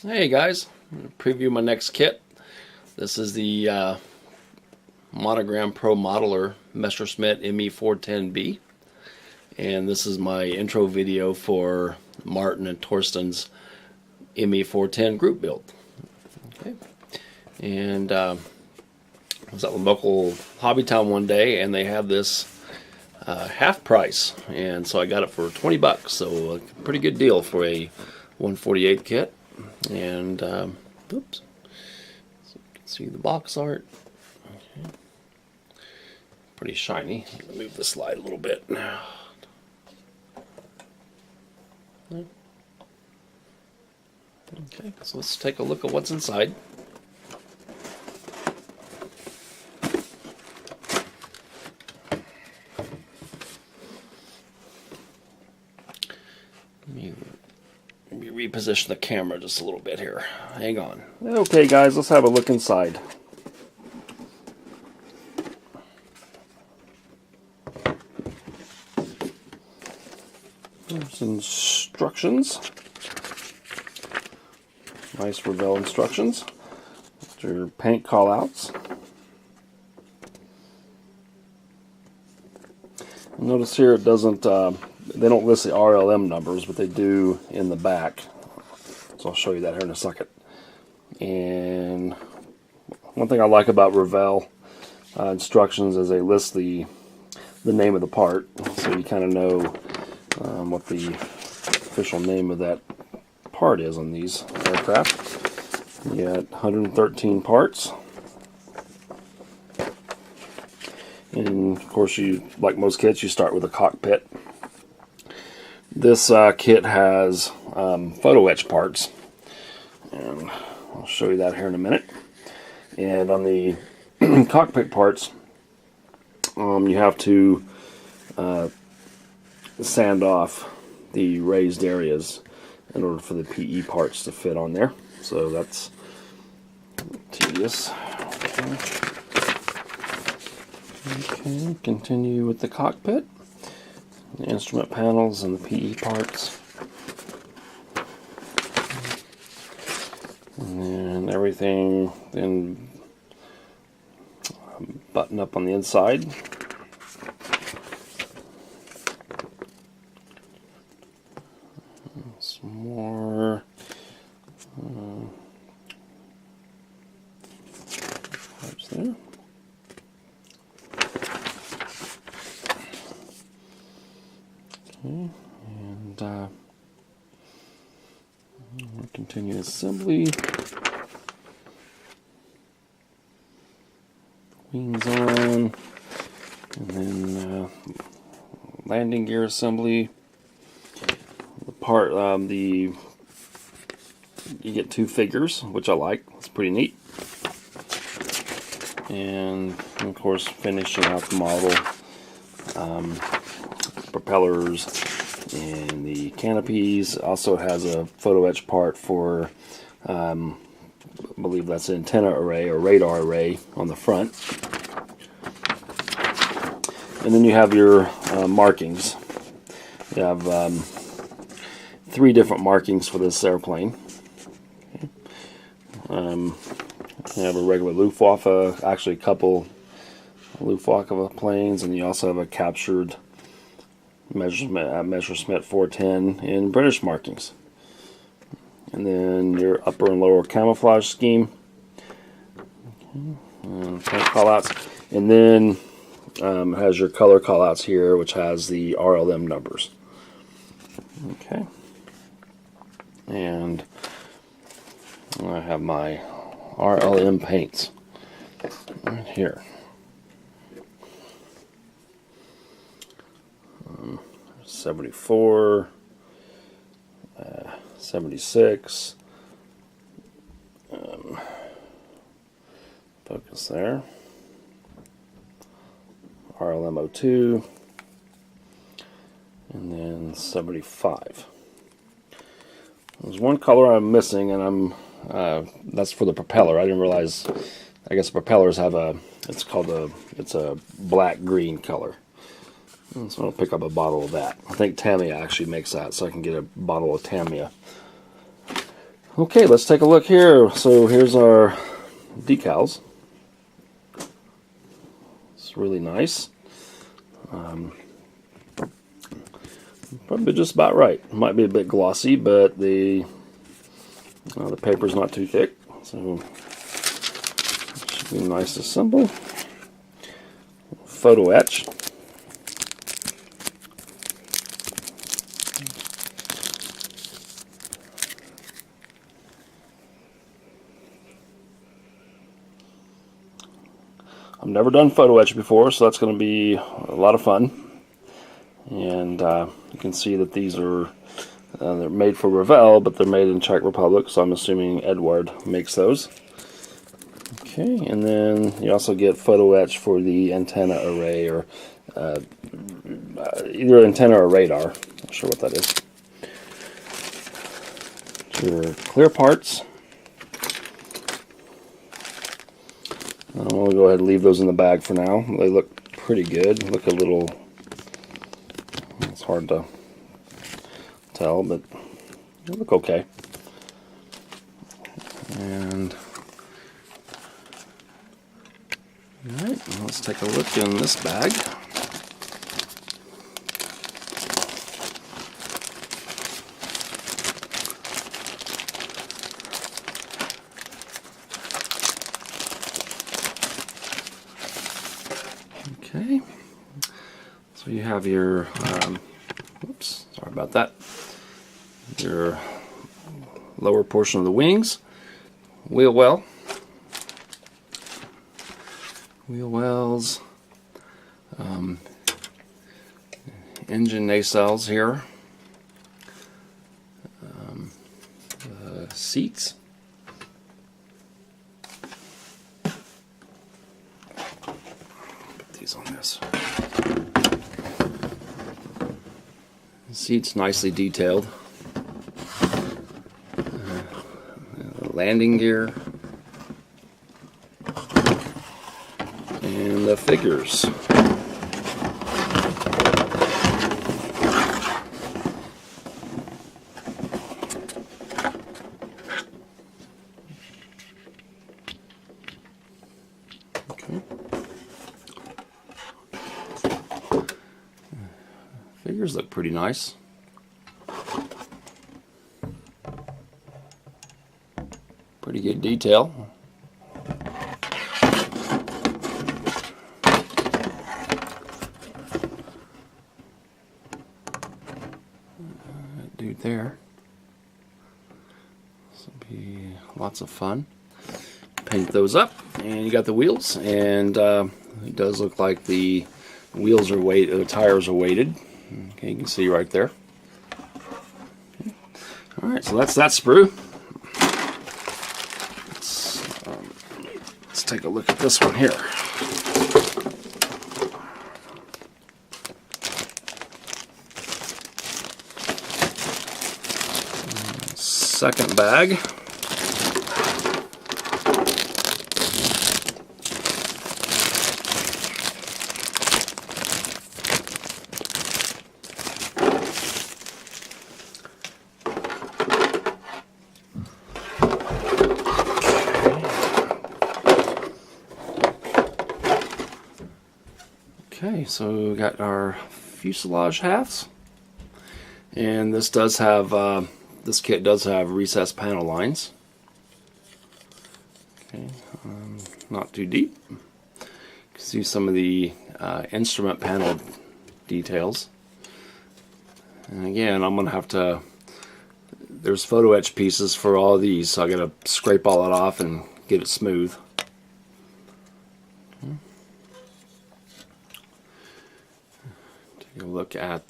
Hey guys, I'm gonna preview my next kit. This is the Monogram Pro Modeler Messerschmitt ME410B, and this is my intro video for Martin and Torsten's ME410 group build. Okay, and I was at the local hobby town one day, and they had this half price, and so I got it for 20 bucks. So a pretty good deal for a 148 kit. And oops, so you can see the box art. Okay. Pretty shiny. Move the slide a little bit. Okay, so let's take a look at what's inside. Let me reposition the camera just a little bit here. Hang on. Okay guys, let's have a look inside. There's instructions. Nice Revell instructions. Your paint callouts. Notice here it doesn't, they don't list the RLM numbers, but they do in the back. So I'll show you that here in a second. And one thing I like about Revell instructions is they list the name of the part, so you kind of know what the official name of that part is on these aircraft. You got 113 parts. And of course, you, like most kits, you start with a cockpit. This kit has photo etch parts, and I'll show you that here in a minute. And on the cockpit parts, you have to sand off the raised areas in order for the PE parts to fit on there. So that's tedious. Okay, continue with the cockpit, the instrument panels and the PE parts, and then everything then button up on the inside. Some more parts there. Okay, and we'll continue assembly. Wings on, and then landing gear assembly. The part, you get two figures, which I like. It's pretty neat. And of course, finishing out the model. Propellers and the canopies. Also has a photo etch part for I believe that's an antenna array or radar array on the front. And then you have your markings. You have 3 different markings for this airplane. Okay. You have a regular Luftwaffe, actually a couple Luftwaffe planes, and you also have a captured Messerschmitt 410 in British markings. And then your upper and lower camouflage scheme. Okay. And paint callouts. And then it has your color callouts here, which has the RLM numbers. Okay. And I have my RLM paints right here. 74, 76, focus there, RLM02, and then 75. There's one color I'm missing, and that's for the propeller. I didn't realize, I guess the propellers have it's a black-green color. So I'll pick up a bottle of that. I think Tamiya actually makes that, so I can get a bottle of Tamiya. Okay, let's take a look here. So here's our decals. It's really nice. Probably just about right. Might be a bit glossy, but the paper's not too thick, so it should be nice to assemble. Photo etch. I've never done photo etch before, so that's going to be a lot of fun. And you can see that these are they're made for Revell, but they're made in Czech Republic, so I'm assuming Edward makes those. Okay, and then you also get photo etch for the antenna array, or either antenna or radar. Not sure what that is. Your clear parts. I'm going to go ahead and leave those in the bag for now. They look pretty good. Look a little, it's hard to tell, but they look okay. And alright, let's take a look in this bag. Okay, so you have your, oops, sorry about that, your lower portion of the wings, wheel wells, engine nacelles here, seats, on this. The seat's nicely detailed. Landing gear. And the figures. Okay. Figures look pretty nice. Pretty good detail. Dude there. This will be lots of fun. Paint those up, and you got the wheels, and it does look like the wheels are weighted, the tires are weighted. Okay, you can see right there. All right, so that's that sprue. Let's take a look at this one here. Second bag. Okay, so we got our fuselage halves, and this does have this kit does have recessed panel lines. Okay, not too deep. You can see some of the instrument panel details. And again, I'm gonna have to. There's photo etch pieces for all these, so I gotta scrape all that off and get it smooth. Take a look at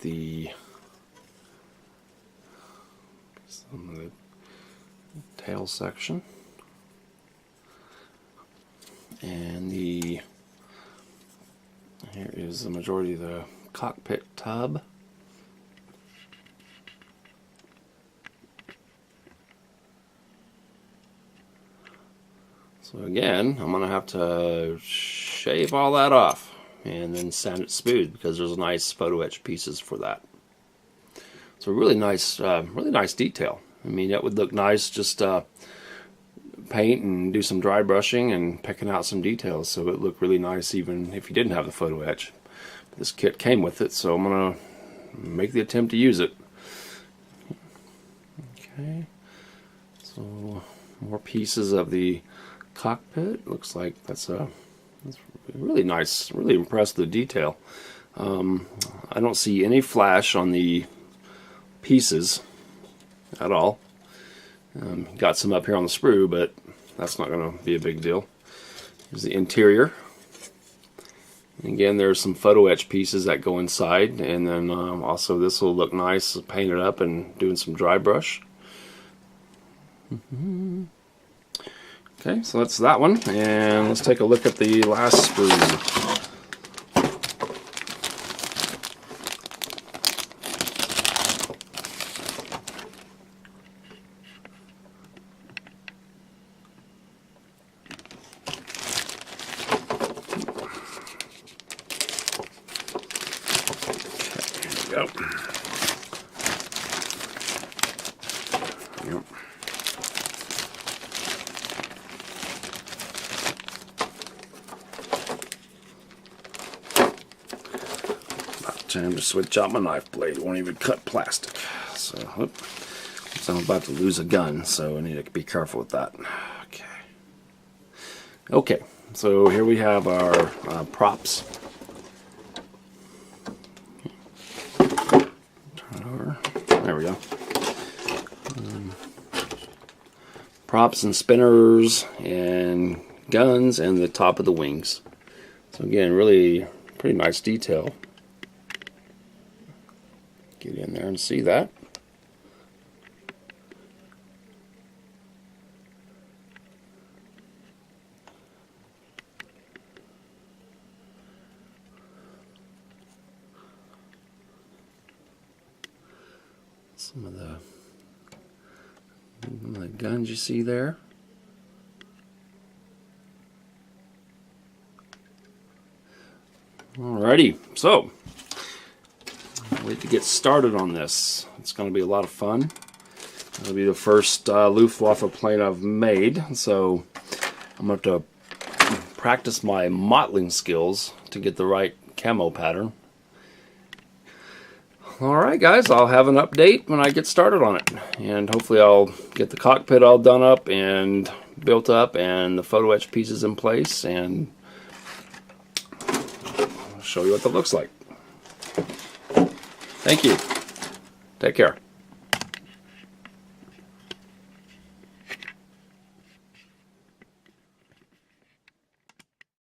some of the tail section, and here is the majority of the cockpit tub. So again, I'm going to have to shave all that off and then sand it smooth, because there's nice photo etch pieces for that. So really nice detail. I mean, that would look nice, just paint and do some dry brushing and picking out some details, so it would look really nice even if you didn't have the photo etch. This kit came with it, so I'm going to make the attempt to use it. Okay, so more pieces of the cockpit. Looks like that's really nice, really impressed with the detail. I don't see any flash on the pieces at all. Got some up here on the sprue, but that's not going to be a big deal. Here's the interior. And again, there's some photo etch pieces that go inside, and then also this will look nice painted up and doing some dry brush. Okay, so that's that one, and let's take a look at the last sprue. Yep. About time to switch out my knife blade. It won't even cut plastic. So, I'm about to lose a gun, so I need to be careful with that. Okay. Okay. So here we have our props. There we go. Props and spinners and guns and the top of the wings. So again, really pretty nice detail. Get in there and see that. Some of the guns you see there. Alrighty, so wait to get started on this. It's going to be a lot of fun. It'll be the first Luftwaffe plane I've made, so I'm going to have to practice my modeling skills to get the right camo pattern. Alright guys, I'll have an update when I get started on it, and hopefully I'll get the cockpit all done up and built up and the photo etch pieces in place, and I'll show you what that looks like. Thank you. Take care.